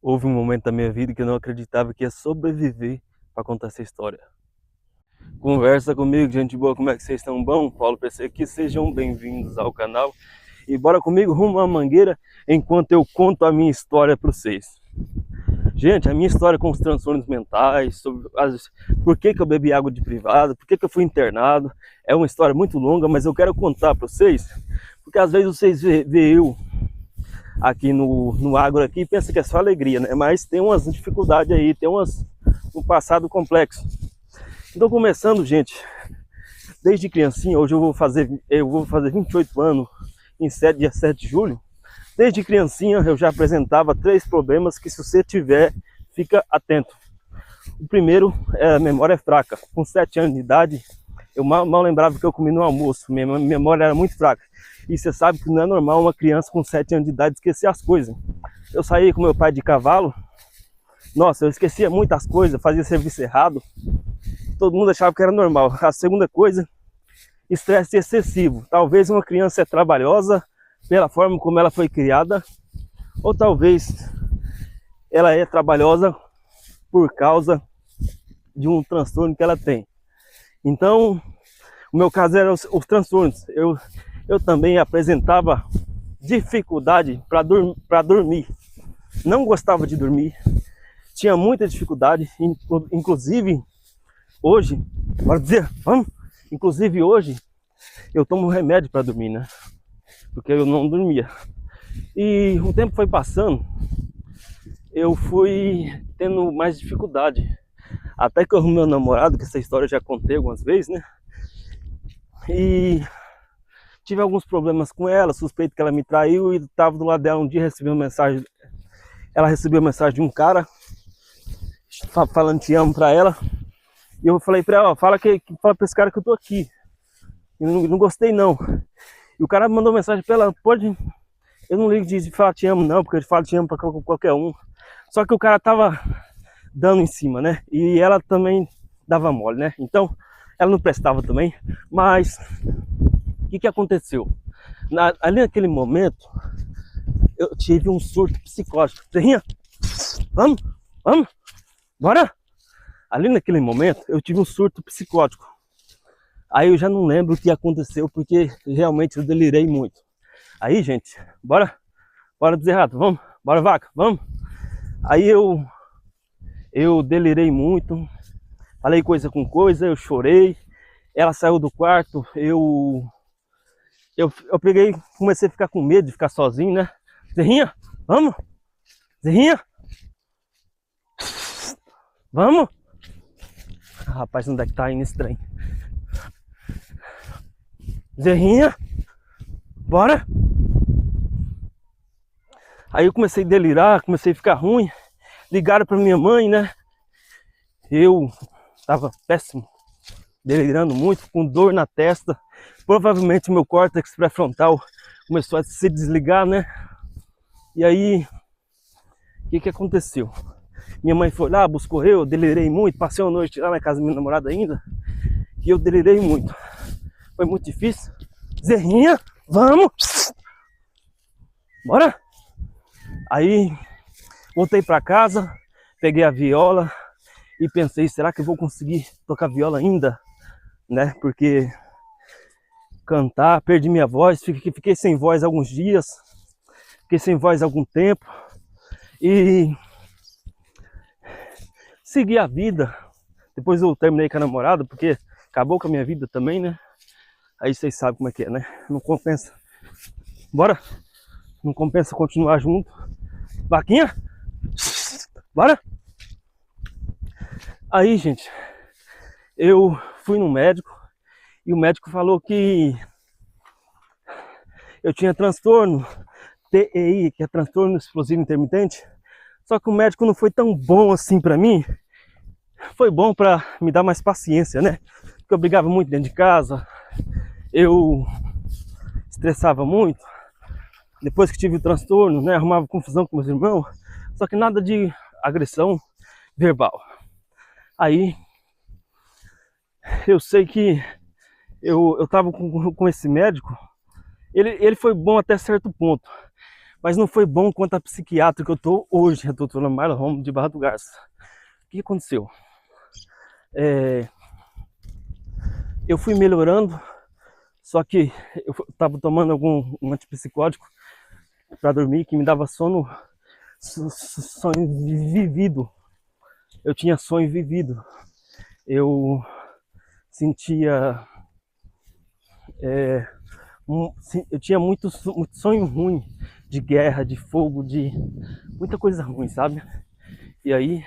Houve um momento da minha vida que eu não acreditava que ia sobreviver para contar essa história. Conversa comigo, gente boa, como é que vocês estão? Bom? Paulo PC aqui, sejam bem-vindos ao canal. E bora comigo rumo à mangueira enquanto eu conto a minha história para vocês. Gente, a minha história com os transtornos mentais, sobre por que eu bebi água de privada, por que eu fui internado, é uma história muito longa, mas eu quero contar para vocês, porque às vezes vocês vê eu aqui no agro aqui e pensa que é só alegria, né? Mas tem umas dificuldades aí, tem um passado complexo. Então, começando, gente, desde criancinha, hoje eu vou fazer 28 anos em dia 7 de julho. Desde criancinha eu já apresentava 3 problemas que, se você tiver, fica atento. O primeiro é a memória fraca. Com 7 anos de idade, eu mal lembrava que eu comi no almoço. Minha memória era muito fraca. E você sabe que não é normal uma criança com 7 anos de idade esquecer as coisas. Eu saía com meu pai de cavalo. Nossa, eu esquecia muitas coisas, fazia serviço errado. Todo mundo achava que era normal. A segunda coisa, estresse excessivo. Talvez uma criança é trabalhosa pela forma como ela foi criada, ou talvez ela é trabalhosa por causa de um transtorno que ela tem. Então, o meu caso era os transtornos. Eu também apresentava dificuldade para dormir. Não gostava de dormir. Tinha muita dificuldade, inclusive hoje, bora dizer, vamos? Inclusive hoje eu tomo remédio para dormir, né? Porque eu não dormia. E o tempo foi passando, eu fui tendo mais dificuldade. Até que eu arrumei meu namorado, que essa história eu já contei algumas vezes, né? E tive alguns problemas com ela, suspeito que ela me traiu, e estava do lado dela um dia, recebeu uma mensagem. Ela recebeu uma mensagem de um cara falando te amo pra ela. E eu falei pra ela, ó, fala pra esse cara que eu tô aqui. Eu não gostei não. E o cara mandou mensagem pra ela, pode... Eu não ligo de falar te amo não, porque ele fala te amo pra qualquer um. Só que o cara tava dando em cima, né? E ela também dava mole, né? Então, ela não prestava também. Mas, o que aconteceu? Ali naquele momento, eu tive um surto psicótico. Serrinha, vamos, bora! Ali naquele momento, eu tive um surto psicótico. Aí eu já não lembro o que aconteceu, porque realmente eu delirei muito. Aí, gente, bora dizer rato, vamos, bora vaca, vamos. Aí eu delirei muito, falei coisa com coisa, eu chorei. Ela saiu do quarto, eu peguei, comecei a ficar com medo de ficar sozinho, né? Zerrinha, vamos, Zerrinha, vamos. Rapaz, onde é que tá aí nesse trem? Zerrinha, bora. Aí eu comecei a delirar, comecei a ficar ruim. Ligaram pra minha mãe, né? Eu tava péssimo, delirando muito, com dor na testa. Provavelmente meu córtex pré-frontal começou a se desligar, né? E aí, o que aconteceu? Minha mãe foi lá, buscou eu delirei muito, passei uma noite lá na casa da minha namorada ainda, e eu delirei muito. Foi muito difícil. Zerrinha, vamos! Bora! Aí, voltei pra casa, peguei a viola e pensei, será que eu vou conseguir tocar viola ainda? Né? Porque cantar, perdi minha voz, fiquei sem voz alguns dias, fiquei sem voz algum tempo e segui a vida. Depois eu terminei com a namorada, porque acabou com a minha vida também, né? Aí vocês sabem como é que é, né? Não compensa. Bora? Não compensa continuar junto. Vaquinha? Bora? Aí, gente, eu fui no médico e o médico falou que eu tinha transtorno TEI, que é transtorno explosivo intermitente. Só que o médico não foi tão bom assim pra mim. Foi bom pra me dar mais paciência, né? Porque eu brigava muito dentro de casa, eu estressava muito. Depois que tive o transtorno, né, arrumava confusão com meus irmãos, só que nada de agressão verbal. Aí, eu sei que eu tava com esse médico, ele foi bom até certo ponto, Mas não foi bom quanto a psiquiatra que eu tô hoje, a doutora Marla Romo de Barra do Garça. O que aconteceu? Eu fui melhorando, só que eu tava tomando um antipsicótico para dormir que me dava sonho vivido. Eu tinha sonho vivido. Eu sentia eu tinha muito sonho ruim de guerra, de fogo, de muita coisa ruim, sabe? E aí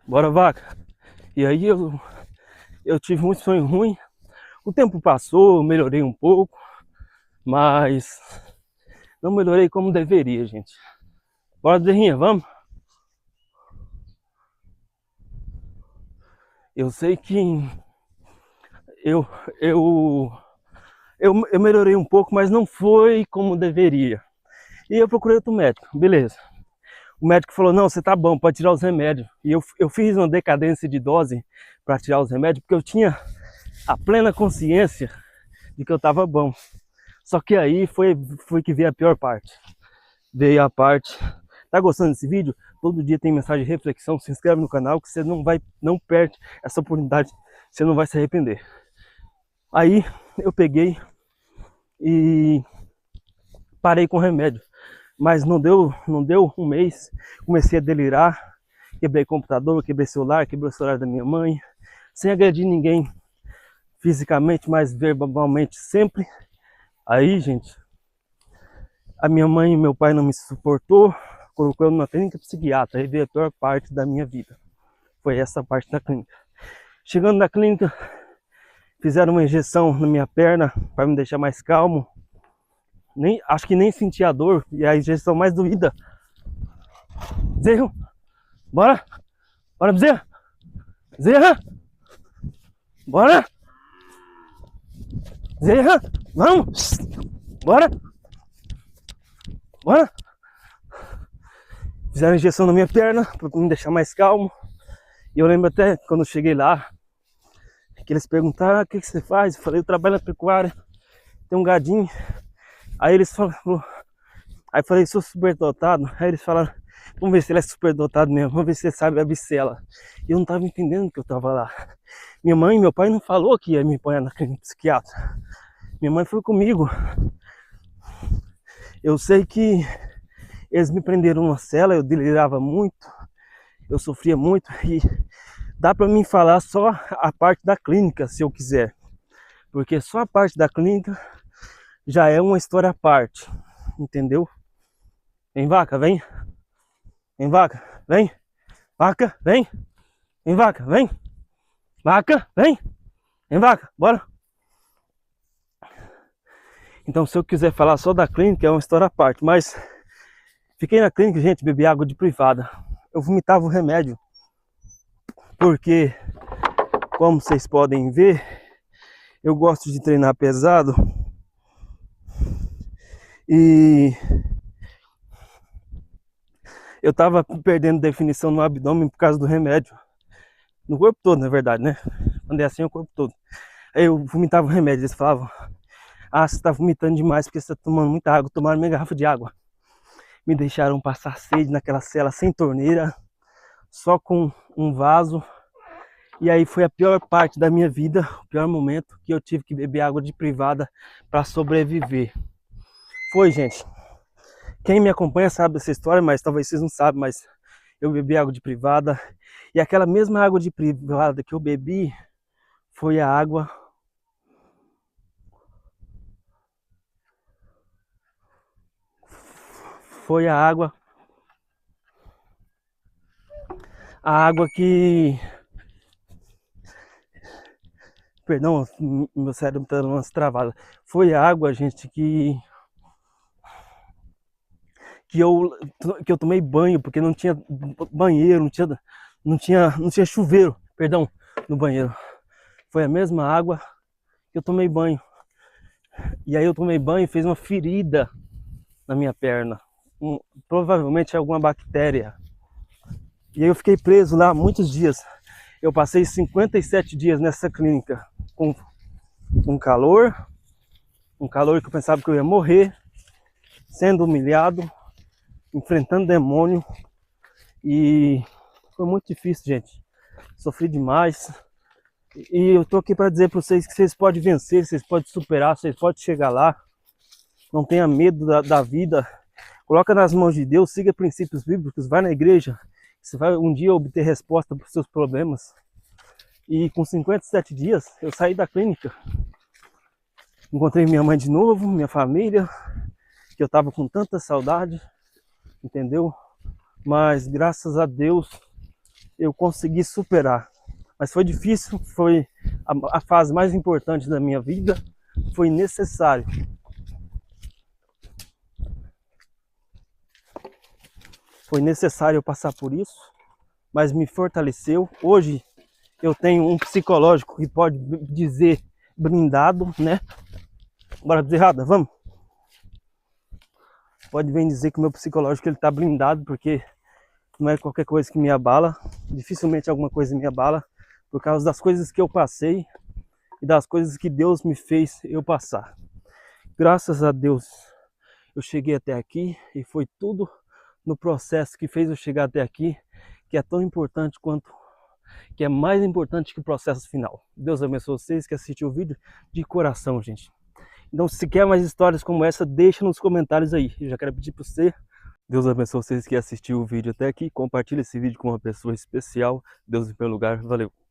bora vaca. E aí eu tive muito sonho ruim. O tempo passou, eu melhorei um pouco, mas não melhorei como deveria, gente. Bora, Zerrinha, vamos? Eu sei que eu melhorei um pouco, mas não foi como deveria. E eu procurei outro médico, beleza. O médico falou, não, você tá bom, pode tirar os remédios. E eu fiz uma decadência de dose para tirar os remédios, porque eu tinha a plena consciência de que eu tava bom. Só que aí foi que veio a pior parte. Veio a parte... Tá gostando desse vídeo? Todo dia tem mensagem de reflexão. Se inscreve no canal que você não perde essa oportunidade. Você não vai se arrepender. Aí eu peguei e parei com o remédio. Mas não deu um mês. Comecei a delirar. Quebrei computador, quebrei celular, quebrei o celular da minha mãe. Sem agredir ninguém fisicamente, mas verbalmente sempre. Aí, gente, a minha mãe e meu pai não me suportou. Colocou eu numa clínica psiquiatra. Aí veio a pior parte da minha vida. Foi essa parte da clínica. Chegando na clínica, fizeram uma injeção na minha perna para me deixar mais calmo. Acho que nem senti a dor. E a injeção mais doída. Zerro, bora! Bora, Bezerra! Zerra! Bora! Zerra! Vamos! Bora! Bora! Fizeram injeção na minha perna para me deixar mais calmo. E eu lembro até quando eu cheguei lá, que eles perguntaram, o que você faz? Eu falei, eu trabalho na pecuária, tem um gadinho. Aí eles falaram, aí eu falei, sou superdotado. Aí eles falaram, vamos ver se ele é superdotado mesmo, vamos ver se ele sabe a bicela. E eu não tava entendendo que eu tava lá. Minha mãe e meu pai não falou que ia me pôr na clínica psiquiatra. Minha mãe foi comigo. Eu sei que eles me prenderam numa cela, eu delirava muito, eu sofria muito e dá pra mim falar só a parte da clínica, se eu quiser. Porque só a parte da clínica já é uma história à parte, entendeu? Vem, vaca, vem. Vem, vaca, vem. Vaca, vem. Vem, vaca, vem. Vaca, vem. Vem, vaca, bora. Então, se eu quiser falar só da clínica, é uma história à parte, mas fiquei na clínica, gente, bebi água de privada. Eu vomitava o remédio, porque, como vocês podem ver, eu gosto de treinar pesado e eu tava perdendo definição no abdômen por causa do remédio. No corpo todo, na verdade, né? Quando é assim, o corpo todo. Aí eu vomitava o remédio, eles falavam, ah, você tá vomitando demais porque você tá tomando muita água. Tomaram minha garrafa de água. Me deixaram passar sede naquela cela sem torneira, só com um vaso. E aí foi a pior parte da minha vida, o pior momento, que eu tive que beber água de privada para sobreviver. Foi, gente. Quem me acompanha sabe dessa história, mas talvez vocês não sabem, mas eu bebi água de privada. E aquela mesma água de privada que eu bebi foi a água que... Perdão, meu cérebro tá dando umas travadas. Foi a água, gente, que eu tomei banho, porque não tinha banheiro, não tinha chuveiro, perdão, no banheiro. Foi a mesma água que eu tomei banho. E aí eu tomei banho e fez uma ferida na minha perna. Provavelmente alguma bactéria. E aí eu fiquei preso lá muitos dias. Eu passei 57 dias nessa clínica, com um calor que eu pensava que eu ia morrer, sendo humilhado, enfrentando demônio, e foi muito difícil, gente. Sofri demais. E eu tô aqui para dizer para vocês que vocês podem vencer, vocês podem superar, vocês podem chegar lá. Não tenha medo da vida. Coloca nas mãos de Deus, siga princípios bíblicos, vai na igreja. Você vai um dia obter resposta para os seus problemas. E com 57 dias, eu saí da clínica. Encontrei minha mãe de novo, minha família, que eu tava com tanta saudade, entendeu? Mas graças a Deus eu consegui superar. Mas foi difícil, foi a fase mais importante da minha vida, foi necessário. Foi necessário eu passar por isso, mas me fortaleceu. Hoje eu tenho um psicológico que pode dizer blindado, né? Bora dizer errada, vamos? Pode bem dizer que o meu psicológico ele tá blindado, porque não é qualquer coisa que me abala, dificilmente alguma coisa me abala, por causa das coisas que eu passei e das coisas que Deus me fez eu passar. Graças a Deus eu cheguei até aqui e foi tudo no processo que fez eu chegar até aqui, que é tão importante quanto, que é mais importante que o processo final. Deus abençoe vocês que assistiram o vídeo de coração, gente. Então, se quer mais histórias como essa, deixa nos comentários aí. Eu já quero pedir para você. Deus abençoe vocês que assistiram o vídeo até aqui. Compartilhe esse vídeo com uma pessoa especial. Deus em primeiro lugar. Valeu!